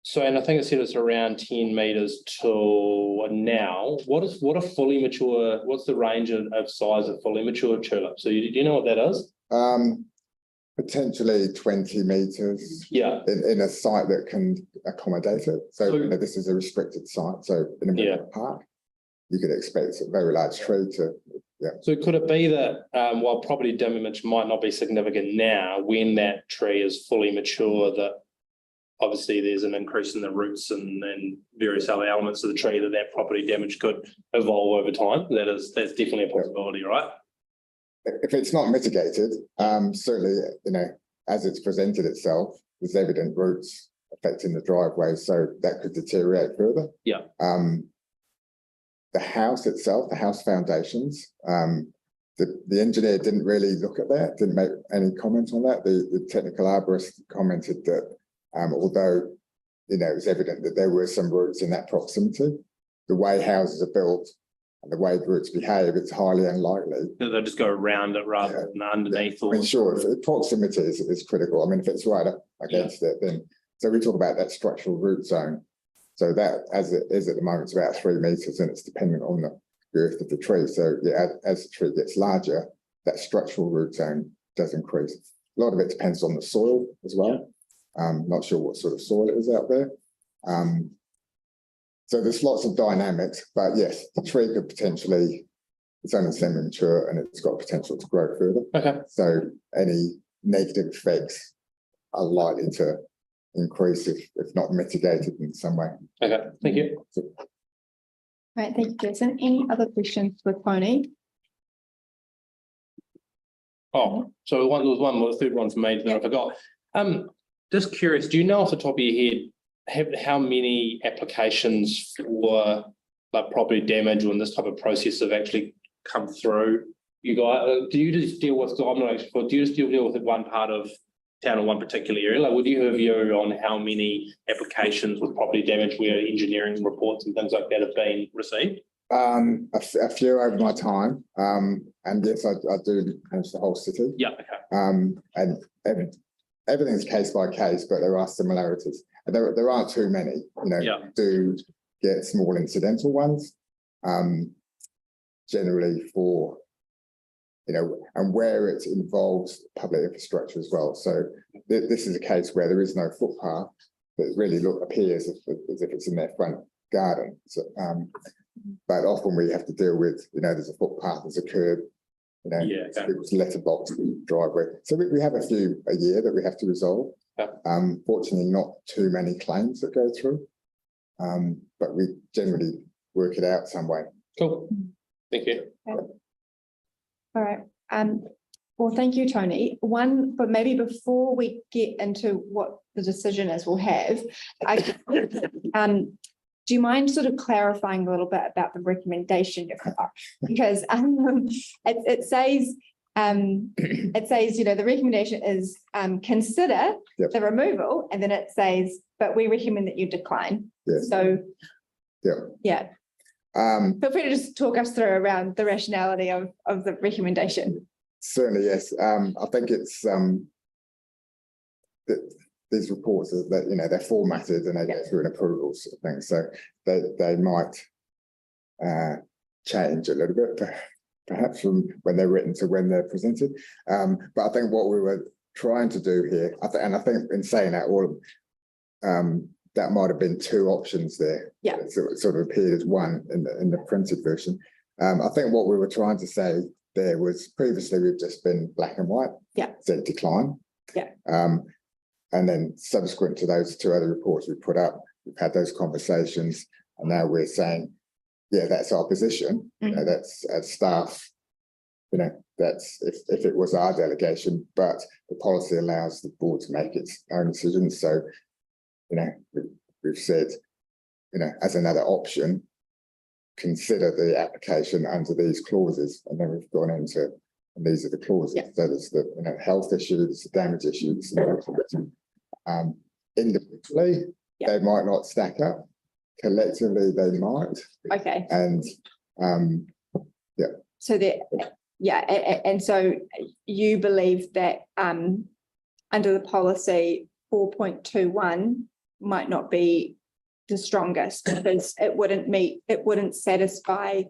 So, and I think it said it's around 10 meters tall now. What's the range of size of fully mature tulip? So do you know what that is? Potentially 20 meters. Yeah. In a site that can accommodate it. So this is a restricted site. So in a middle of a park, you could expect a very large tree to. Yeah. So could it be that while property damage might not be significant now, when that tree is fully mature, that obviously there's an increase in the roots and various other elements of the tree, that property damage could evolve over time? That's definitely a possibility, right? If it's not mitigated, certainly, as it's presented itself, there's evident roots affecting the driveway, so that could deteriorate further. Yeah. The house itself, the house foundations, the engineer didn't really look at that, didn't make any comment on that. The technical arborist commented that although, it was evident that there were some roots in that proximity, the way houses are built and the way the roots behave, it's highly unlikely. They'll just go around it rather than underneath. I mean, sure, if proximity is critical. I mean, if it's right up against it, then, so we talk about that structural root zone. So that, as it is at the moment, it's about 3 meters, and it's dependent on the girth of the tree. So yeah, as the tree gets larger, that structural root zone does increase. A lot of it depends on the soil as well. Not sure what sort of soil it is out there. So there's lots of dynamics, but yes, the tree could potentially, it's only semi-mature and it's got potential to grow further. Okay. So any negative effects are likely to increase if not mitigated in some way. Okay, thank you. Right, thank you, Jason. Any other questions for Tony? Oh, so there was a third one for me that I forgot. Just curious, do you know off the top of your head how many applications for like property damage or this type of process have actually come through? You guys, do you just deal with? So I'm not actually sure. Do you just deal with one part of town or one particular area? Like, would you have a view on how many applications with property damage where engineering reports and things like that have been received? A few over my time, and yes, I do manage the whole city. Yeah. Okay. And everything's case by case, but there are similarities. And there aren't too many. Do get small incidental ones, generally for, and where it involves public infrastructure as well. So this is a case where there is no footpath that really appears as if it's in their front garden. So, but often we have to deal with, there's a footpath, there's a curb, people's letterbox driveway. So we have a few a year that we have to resolve. Yeah. Fortunately, not too many claims that go through, but we generally work it out some way. Cool. Thank you. Okay. All right. Well, thank you, Tony. But maybe before we get into what the decision is, we'll have, do you mind sort of clarifying a little bit about the recommendation you've got? Because it says, the recommendation is consider the removal, and then it says, but we recommend that you decline. Yes. So, yeah. Feel free to just talk us through around the rationality of the recommendation. Certainly, yes. I think it's these reports that they're formatted and they go through an approval sort of thing, so they might change a little bit, perhaps from when they're written to when they're presented. But I think what we were trying to do here, and I think in saying that, that might have been two options there. Yeah. So it sort of appeared as one in the printed version. I think what we were trying to say there was previously we've just been black and white. Yeah. Said decline. Yeah. And then subsequent to those two other reports we put up, we've had those conversations, and now we're saying, yeah, that's our position. That's as staff, that's if it was our delegation, but the policy allows the board to make its own decisions. So, we we've said, as another option, consider the application under these clauses, and then we've gone into, and these are the clauses. Yeah. So there's the health issue, there's the damage issue, individually, they might not stack up. Collectively, they might. Okay. And So that, and so you believe that under the policy 4.21 might not be the strongest because it wouldn't satisfy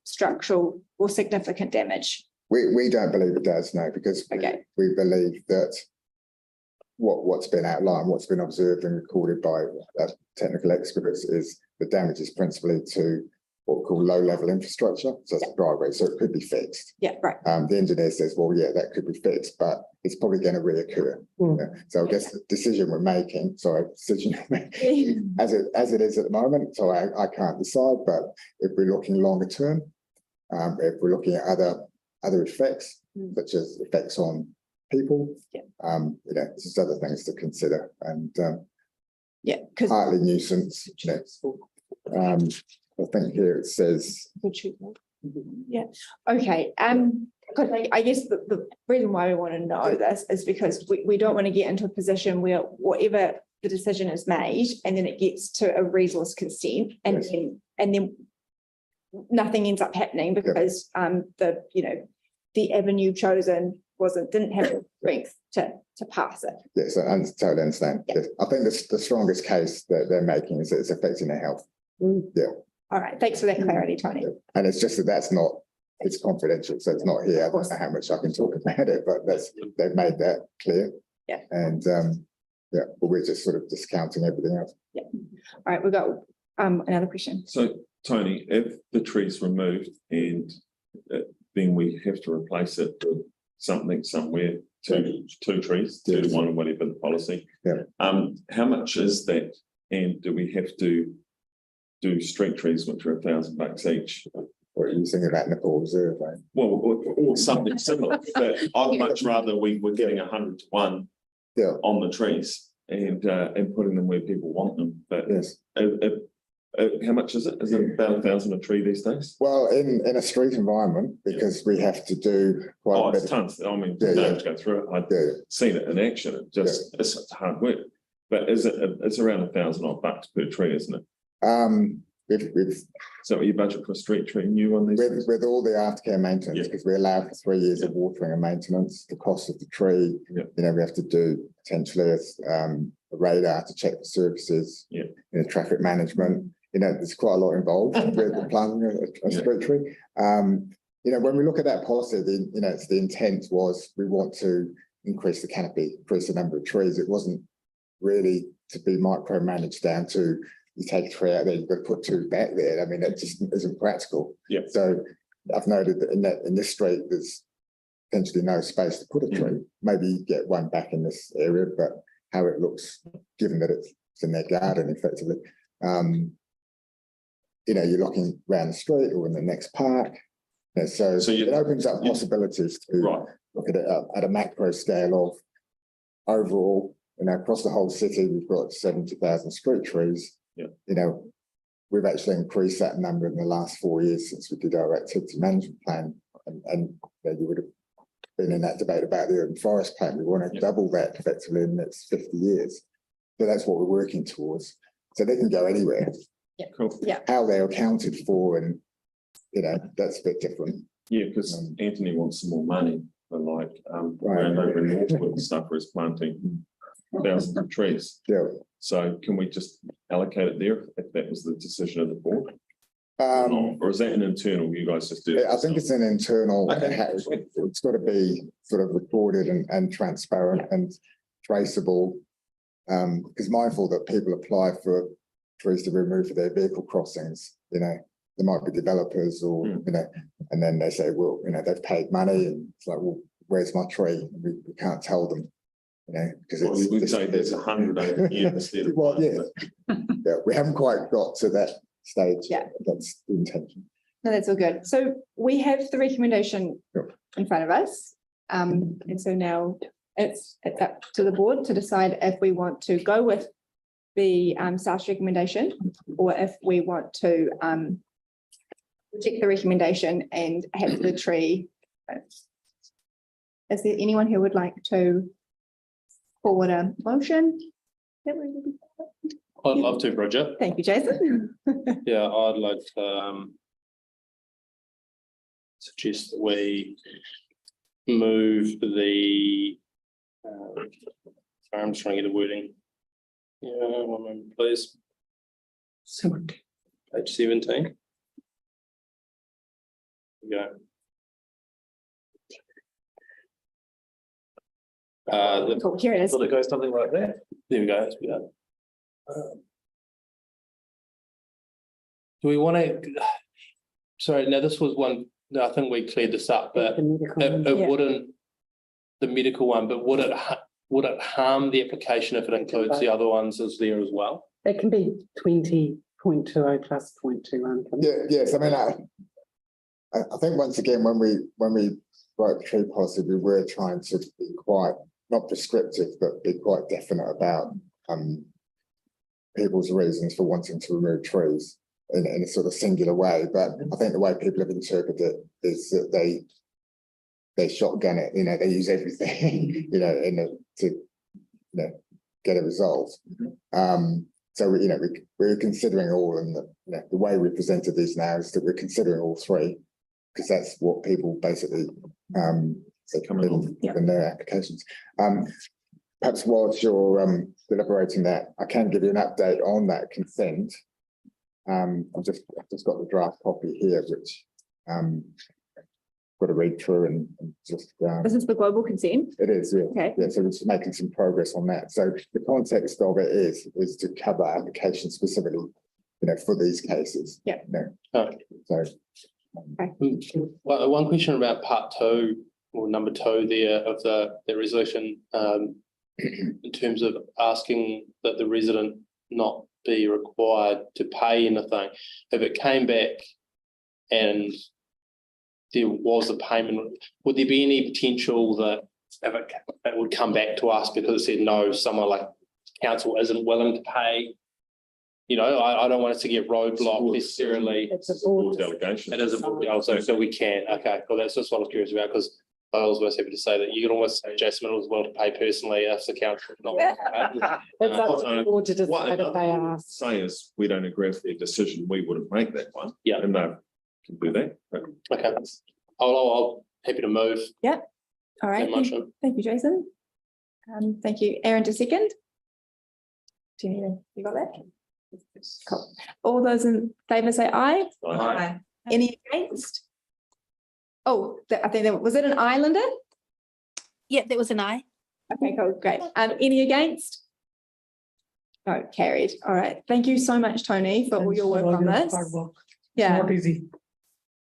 structural or significant damage. we don't believe it does, no, because we believe that what's been outlined, what's been observed and recorded by technical experts is the damage is principally to what we call low-level infrastructure, so it's a driveway, so it could be fixed. Yeah, right. The engineer says, well, yeah, that could be fixed, but it's probably going to reoccur. So I guess the decision we're making, as it is at the moment, so I can't decide, but if we're looking longer term, if we're looking at other effects, such as effects on people, just other things to consider, and because partly nuisance, I think here it says, yeah, okay. Because I guess the reason why we want to know this is because we don't want to get into a position where whatever the decision is made and then it gets to a resource consent and then nothing ends up happening because the avenue chosen didn't have the strength to pass it. yes, I totally understand. Yeah. I think the strongest case that they're making is that it's affecting their health. Yeah. All right, thanks for that clarity, Tony. And it's just it's confidential, so it's not here. I don't know how much I can talk about it, but they've made that clear. Yeah. And but we're just sort of discounting everything else. Yeah. All right, we've got another question. So Tony, if the tree's removed and then we have to replace it with something somewhere, two trees, 2 to 1 or whatever the policy. Yeah. How much is that? And do we have to do street trees, which are $1,000 each? Or are you thinking about Nepal Reserve, right? Well, or something similar, but I'd much rather we were getting 100 to 1 on the trees and putting them where people want them. But yes. How much is it? Is it about $1,000 a tree these days? Well, in a street environment, because we have to do quite a bit. It's tons. I mean, to go through it. I've seen it in action. It just it's hard work. But it's around $1,000 bucks per tree, isn't it? So you budget for a street tree new on these? With all the aftercare maintenance, because we allow for 3 years of watering and maintenance, the cost of the tree, we have to do potentially a radar to check the surfaces, traffic management. There's quite a lot involved with the planting a street tree. When we look at that policy, the intent was we want to increase the canopy, increase the number of trees. It wasn't really to be micromanaged down to you take a tree out there, you've got to put 2 back there. I mean, that just isn't practical. Yeah. So I've noted that in this street, there's potentially no space to put a tree. Maybe you get one back in this area, but how it looks, given that it's in their garden, effectively. You're looking around the street or in the next park. So it opens up possibilities to look at it at a macro scale of overall, across the whole city, we've got 70,000 street trees. We've actually increased that number in the last 4 years since we did our activity management plan. And you would have been in that debate about the urban forest plan. We want to double that effectively in the next 50 years. So that's what we're working towards. So they can go anywhere. Yeah. Cool. Yeah. How they're accounted for, and that's a bit different. Yeah, because Anthony wants some more money for around over in Northwood and stuff, where he's planting thousands of trees. Yeah. So can we just allocate it there if that was the decision of the board? Or is that an internal? You guys just do it? I think it's an internal. Okay. It's got to be sort of recorded and transparent and traceable. Because mindful that people apply for trees to be removed for their vehicle crossings. There might be developers or and then they say, well, they've paid money, and it's like, well, where's my tree? We can't tell them. Because we'd say there's 100 over here instead of well, we haven't quite got to that stage. Yeah, that's the intention. No, that's all good. So we have the recommendation in front of us, and so now it's up to the board to decide if we want to go with the staff's recommendation, or if we want to reject the recommendation and have the tree. Is there anyone who would like to forward a motion? I'd love to, Bridget. Thank you, Jason. Yeah, I'd like to suggest that we move the sorry, I'm just trying to get the wording. Yeah, one moment, please. 17. Page 17. There we go. Cool, here it is. It goes something like that. There we go. That's better. Do we want to? Sorry, now this was one. No, I think we cleared this up, but The medical it one. Yeah. wouldn't. The medical one, but would it harm the application if it includes the other ones as there as well? It can be 20.20 plus 0.21. Yeah, yes, I mean, I think once again, when we wrote the tree policy, we were trying to be quite, not prescriptive, but be quite definite about people's reasons for wanting to remove trees in a sort of singular way. But I think the way people have interpreted it is that they shotgun it, they use everything, to get it resolved. So we're considering all, and the way we presented these now is that we're considering all three, because that's what people basically say come in their applications. Perhaps whilst you're deliberating that, I can give you an update on that consent. I've just got the draft copy here, which got to read through and just. This is the global consent. It is, yeah. Okay. Yeah, so we're just making some progress on that. So the context of it is to cover applications specifically, for these cases. Yeah. Oh. So. Well, one question about part 2 or number 2 there of the resolution, in terms of asking that the resident not be required to pay anything. If it came back and there was a payment, would there be any potential that if it would come back to us because it said no, someone like council isn't willing to pay? I don't want us to get roadblocked necessarily. It's a board Delegation. It is a board, so we can. Okay, well, that's just what I was curious about, because I was almost happy to say that you can almost say Jason was willing to pay personally if the council not. It's up to the board to decide if they ask. Say is, we don't agree with their decision, we wouldn't make that one. Yeah. And they can do that. But Okay, I'll happy to move. All right. that motion. Thank you, Jason. Thank you, Aaron, to second. Do you got that? Cool. All those in favour say aye. Aye. Any against? Oh, I think that was it an aye, Linda? Yeah, that was an aye. Okay, cool, great. Any against? No, carried. All right. Thank you so much, Tony, for all your work on this. Hard work. Yeah, Not easy.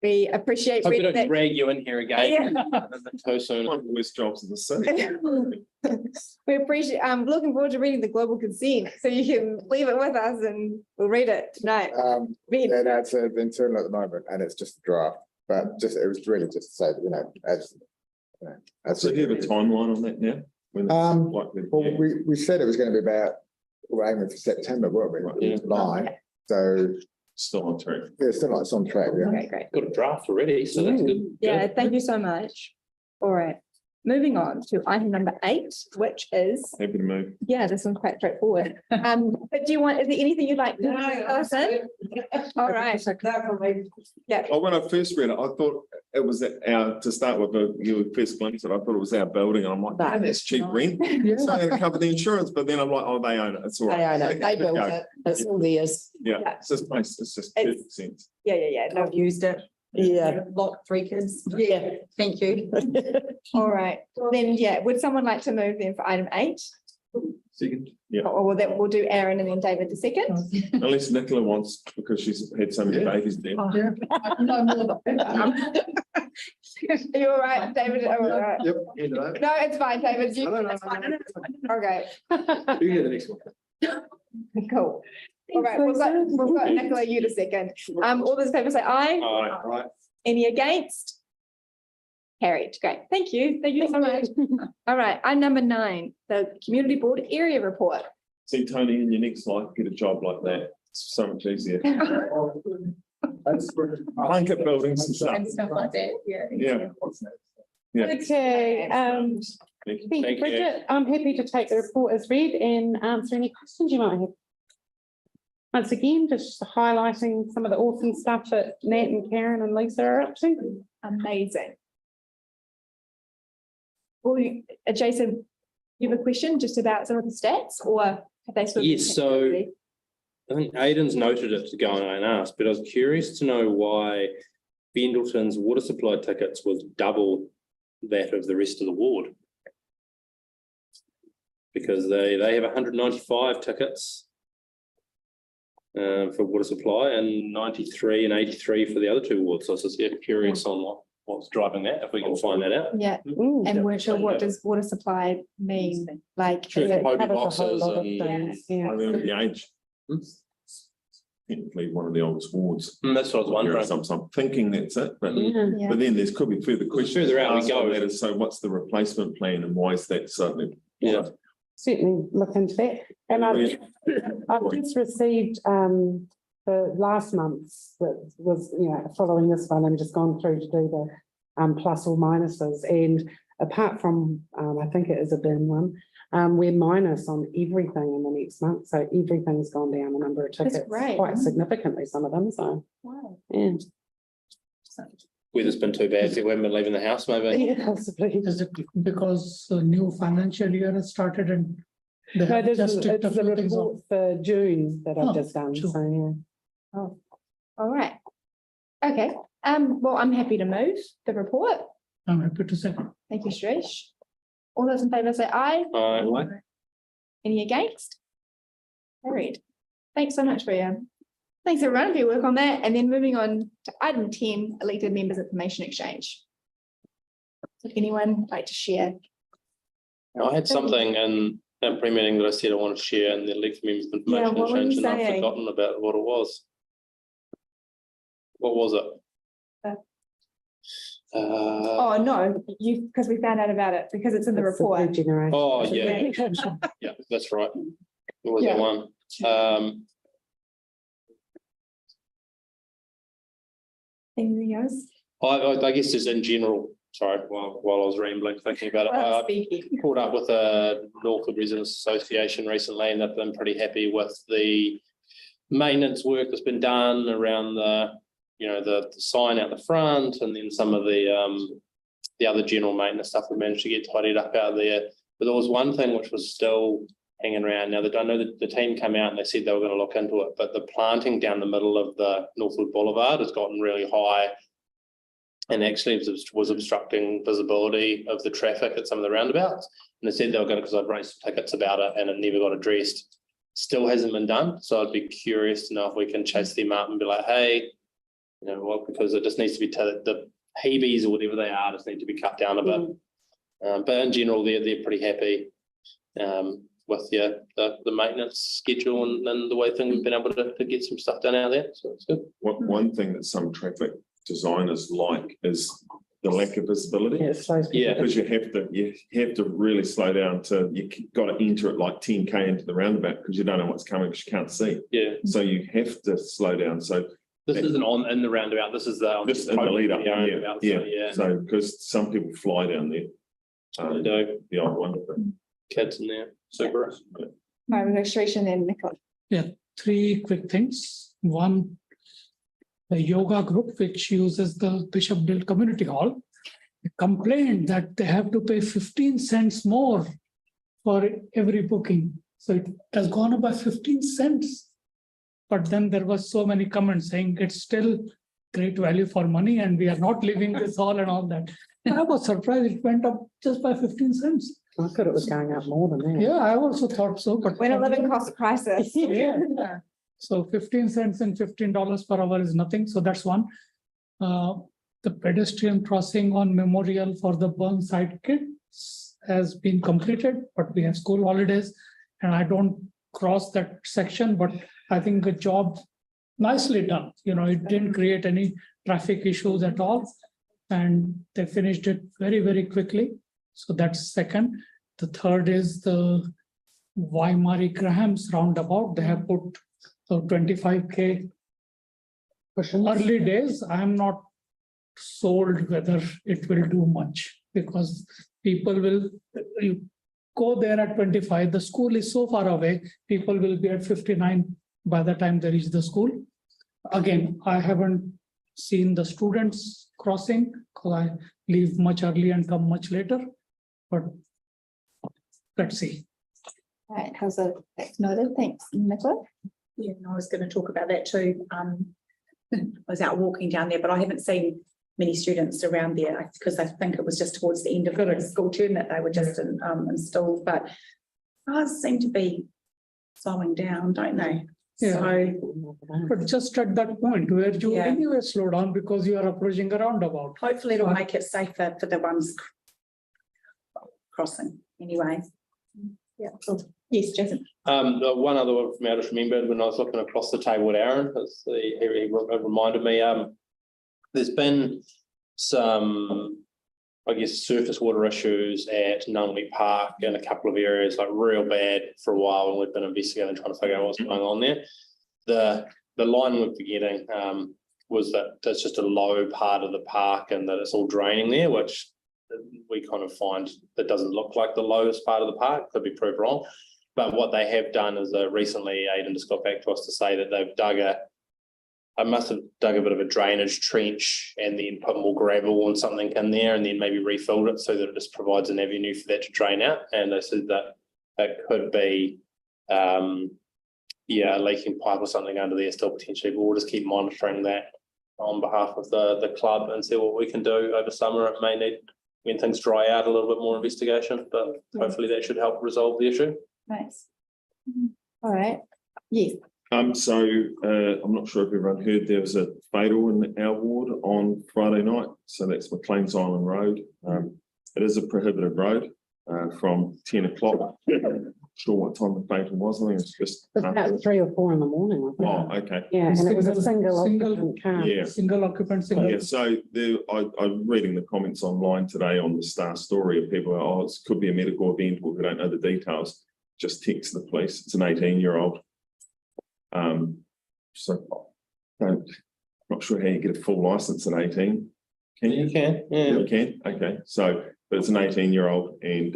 we appreciate Hope we reading don't that. drag you in here again. Too soon. one of the worst jobs in the city. We appreciate, I'm looking forward to reading the global consent, so you can leave it with us and we'll read it tonight. Yeah, no, it's internal at the moment, and it's just a draft, but it was really just to say, as. So do you have a timeline on that now? When it's likely to Well, be? we said it was going to be we're aiming for September, weren't we? Yeah. July. So Still on track. yeah, still like it's on track, yeah. Okay, great. Got a draft already, so that's good. Yeah, thank you so much. All right, moving on to item number 8, which is, Happy to move. yeah, this one's quite straightforward. But is there anything you'd like to tell us in? All right. Yeah, Oh, when I first read it, I thought it was to start with, you first glimpse it, I thought it was our building, and I'm like, But- that's cheap rent. It's not going to cover the insurance, but then I'm like, oh, they own it, it's all right. They own it. They built Go. it. It's all theirs. Yeah, Yeah. it's just nice, it's just It's- perfect sense. yeah. No, I've used it. Yeah. Locked 3 kids. Yeah, thank you. all right. Then, yeah, would someone like to move then for item 8? Second. Yeah, Or that we'll do Aaron and then David to second? unless Nicola wants, because she's had so many babies there. Are you all right, David? Are you all right? Yep. No, it's fine, David. No, no, no, It's fine. no, no. Okay, You hear the next one. cool. All right, we've got Nicola, you to second. All those in favour say aye. Aye. Right. Any against? Carried. Great. Thank you. Thank you so much. All right. Item number 9, the Community Board Area Report. See, Tony, in your next life, get a job like that. It's so much easier. Blanket buildings and stuff. And stuff like that, yeah. Yeah. Yeah. Okay, Thank you. thank you, Bridget. I'm happy to take the report as read and answer any questions you might have. Once again, just highlighting some of the awesome stuff that Nat and Karen and Lisa are up to. Amazing. Well, Jason, you have a question just about some of the stats, or have they sort of? Yes, so I think Aidan's noted it to go and ask, but I was curious to know why Fendalton's water supply tickets was double that of the rest of the ward. Because they have 195 tickets for water supply and 93 and 83 for the other two wards. So I was just curious on what's driving that, if we can find that out. Yeah, and we're sure what does water supply mean, like? Sure. It Hobby covers a whole boxes lot of and- things, yeah. I remember the age. Technically one of the oldest wards. That's what I was wondering. I'm thinking that's it, but Yeah. but then there's could be further questions. Further out we asked on go. that is, so what's the replacement plan and why is that suddenly? Yeah. Certainly look into that. And I've just received the last month's that was, following this one, I'm just gone through to do the plus or minuses. And apart from, I think it is a bin one, we're minus on everything in the next month. So everything's gone down, the number of That's tickets great. quite significantly, some of them. So, Wow. yeah. Weather's been too bad, so we haven't been leaving the house maybe. Yeah, possibly. Is it because the new financial year has started and they No, have this just is, ticked a it's the few things off? report for June that I've Oh, just done. sure. So, yeah. Oh, all right. Okay, well, I'm happy to move the report. I'm happy to say. Thank you, Suresh. All those in favour say aye. Any against? Carried. Thanks so much thanks everyone for your work on that. And then moving on to item 10, elected members information exchange. Would anyone like to share? I had something in that pre-meeting that I said I wanted to share in the elected members Yeah, information what were you exchange, and I've saying? forgotten about what it was. What was it? Oh, no, because we found out about it, because it's in the It's the report. regeneration. Oh, yeah, yeah, that's right. What was that one? Anything else? I guess just in general, sorry, while I was rambling, thinking about it, Well, I caught up with a Northwood Residents Association recently, and they've been pretty happy with the maintenance work that's been done around the sign out the front, and then some of the other general maintenance stuff we managed to get tidied up out there. But there was one thing which was still hanging around. Now, I know that the team came out and they said they were going to look into it, but the planting down the middle of the Northwood Boulevard has gotten really high and actually was obstructing visibility of the traffic at some of the roundabouts. And they said they were going to, because I've raised some tickets about it and it never got addressed. Still hasn't been done. So I'd be curious to know if we can chase them up and be like, hey, because it just needs to be the Hebes or whatever they are, just need to be cut down a bit. But in general, they're pretty happy with the maintenance schedule and the way things we've been able to get some stuff done out there. So it's good. One thing that some traffic designers like is the lack of visibility. Yeah, it's so Yeah. Because you have to really slow down you got to enter it like 10k into the roundabout because you don't know what's coming because you can't see. Yeah. So you have to slow down. So This isn't in the roundabout. This is this in the lead up. Yeah. So because some people fly down there. They do. The old one. Kids in there. Super. Right, we'll go straight in then, Nicola. Three quick things. One, the yoga group, which uses the Bishopdale Community Hall, complained that they have to pay 15 cents more for every booking. So it has gone up by 15 cents. But then there was so many comments saying it's still great value for money and we are not leaving this hall and all that. And I was surprised it went up just by 15 cents. I thought it was going up more than that. Yeah, I also thought so, but. We're in a living cost crisis. Yeah. So 15 cents and $15 per hour is nothing. So that's one. The pedestrian crossing on Memorial for the Burnside kids has been completed, but we have school holidays and I don't cross that section, but I think the job nicely done. It didn't create any traffic issues at all. And they finished it very, very quickly. So that's second. The third is the Waimāero-Graham's roundabout, they have put the 25K. Early days, I am not sold whether it will do much because people will, you go there at 25, the school is so far away, people will be at 59 by the time they reach the school. Again, I haven't seen the students crossing because I leave much early and come much later, but let's see. All right, how's that? That's noted. Thanks, Nicola. Yeah, and I was going to talk about that too. I was out walking down there, but I haven't seen many students around there because I think it was just towards the end of the school term that they were just installed, but cars seem to be slowing down, don't they? Yeah. So But just at that point where you Yeah. anyway slow down because you are approaching a roundabout. hopefully it'll make it safer for the ones crossing anyway. Yeah, cool. Yes, Jason. The one other one from me, I just remembered when I was looking across the table with Aaron, he reminded me, there's been some, I guess, surface water issues at Nunley Park in a couple of areas, like real bad for a while, and we've been investigating, trying to figure out what's going on there. The line we're getting was that it's just a low part of the park and that it's all draining there, which we kind of find that doesn't look like the lowest part of the park, could be proved wrong. But what they have done is recently, Aidan just got back to us to say that they've I must have dug a bit of a drainage trench and then put more gravel and something in there and then maybe refilled it so that it just provides an avenue for that to drain out. And they said that it could be, a leaking pipe or something under there still potentially, but we'll just keep monitoring that on behalf of the club and see what we can do over summer. It may need, when things dry out, a little bit more investigation, but hopefully that should help resolve the issue. Nice. All right. Yes. So I'm not sure if everyone heard there was a fatal in our ward on Friday night. So that's McLean's Island Road. It is a prohibited road from 10 o'clock. Not sure what time the fatal was. I think it's just. It was about 3 or 4 in the morning. I think. Oh, okay. Yeah, and it was a single Single- occupant car. Yeah. Single occupant, single. Yeah, so I'm reading the comments online today on the Star Story of people, oh, it could be a medical event, or we don't know the details. Just text the police. It's an 18-year-old. So I'm not sure how you get a full license at 18. Can you? You can, yeah. You can, okay. So, but it's an 18-year-old and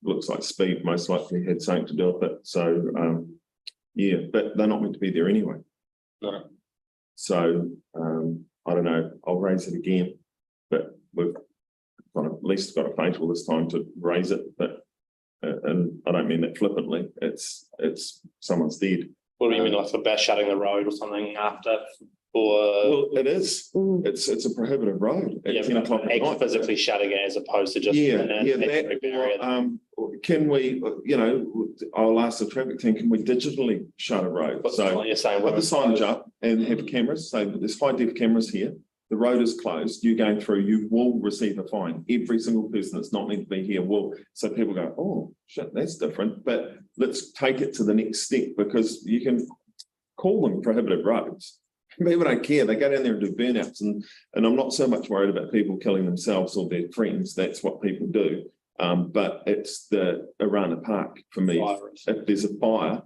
looks like speed most likely had something to do with it. So, yeah, but they're not meant to be there anyway. No. So, I don't know, I'll raise it again, but we've kind of at least got a fatal this time to raise it, but and I don't mean that flippantly, it's someone's dead. What do you mean, like about shutting the road or something after, or? Well, it is, it's a prohibitive road at 10 o'clock at night. Physically shutting it as opposed to just. Can we, I'll ask the traffic team, can we digitally shut a road? So You're saying. put the signage up and have cameras, say that there's high def cameras here. The road is closed, you going through, you will receive a fine. Every single person that's not meant to be here will. So people go, oh, shit, that's different. But let's take it to the next step because you can call them prohibited roads. People don't care. They go down there and do burnouts. And I'm not so much worried about people killing themselves or their friends. That's what people do. But it's the Arana Park for me. If there's a fire,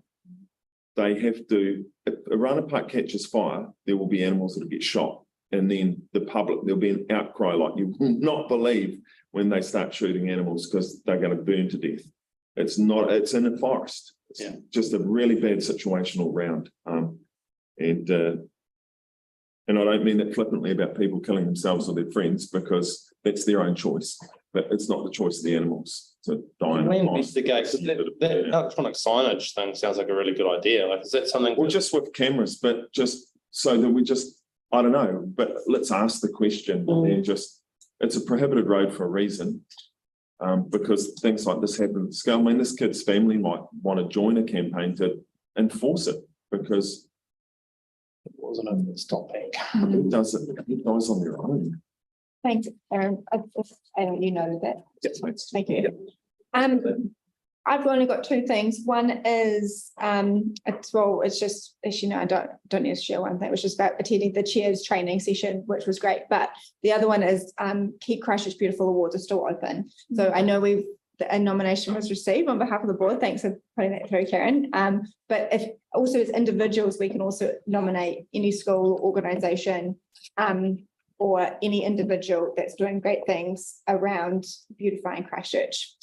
they have to, if Arana Park catches fire, there will be animals that will get shot. And then the public, there'll be an outcry like you will not believe when they start shooting animals because they're going to burn to death. It's in a forest. It's just a really bad situation all round. And I don't mean that flippantly about people killing themselves or their friends because that's their own choice, but it's not the choice of the animals to die. That electronic signage thing sounds like a really good idea. Like, is that something? Well, just with cameras, but just so that I don't know, but let's ask the question and it's a prohibited road for a reason. Because things like this happen at scale. I mean, this kid's family might want to join a campaign to enforce it because It wasn't a stop back. who does it? Who dies on their own? Thanks, Aaron. I you noted that. Yes, thanks. Thank you. I've only got two things. One is, it's just, as you know, I don't need to share one thing, it was just about attending the chairs training session, which was great. But the other one is, Keep Christchurch Beautiful Awards are still open. So I know a nomination was received on behalf of the board. Thanks for putting that through, Karen. But if also as individuals, we can also nominate any school, organisation, or any individual that's doing great things around beautifying Christchurch.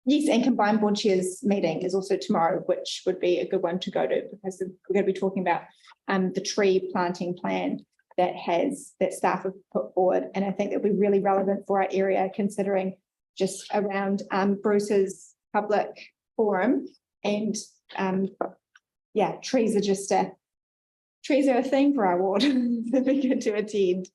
Yes, and combined board chairs meeting is also tomorrow, which would be a good one to go to because we're going to be talking about the tree planting plan that staff have put forward. And I think that'll be really relevant for our area, considering just around Bruce's public forum. And yeah, trees are a thing for our ward. It'd be good to attend.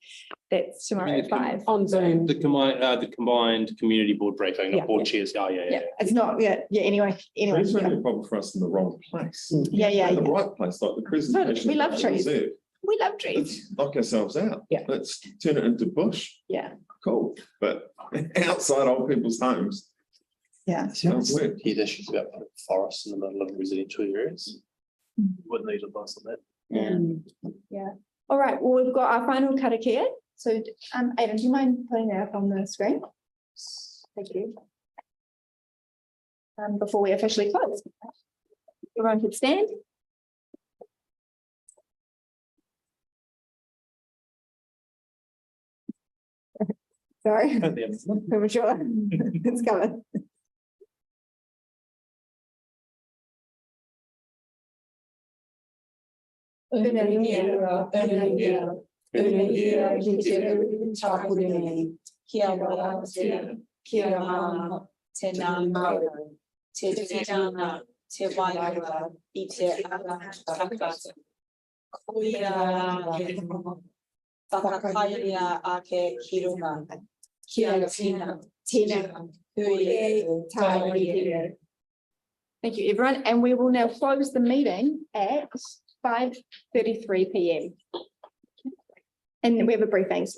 That's tomorrow at 5. On Zoom. The combined community board briefing, Yeah. not board chairs. Oh, yeah. It's not, anyway. Trees may be Yeah. a problem for us in the wrong place. Yeah. In the right place, like the presentation. We love that trees. was there. We love trees. Let's knock ourselves out. Yeah. Let's turn it into bush. Yeah. Cool, but outside old people's homes. Yeah. Sounds weird. Here's issues about putting forests in the middle of residential areas. Wouldn't need advice on that. Yeah. All right. Well, we've got our final karakia. So, Aidan, do you mind putting that up on the screen? Thank you. Before we officially close, everyone could stand. Sorry, premature. It's coming. Thank you, everyone, and we will now close the meeting at 5:33 p.m. And we have a briefing.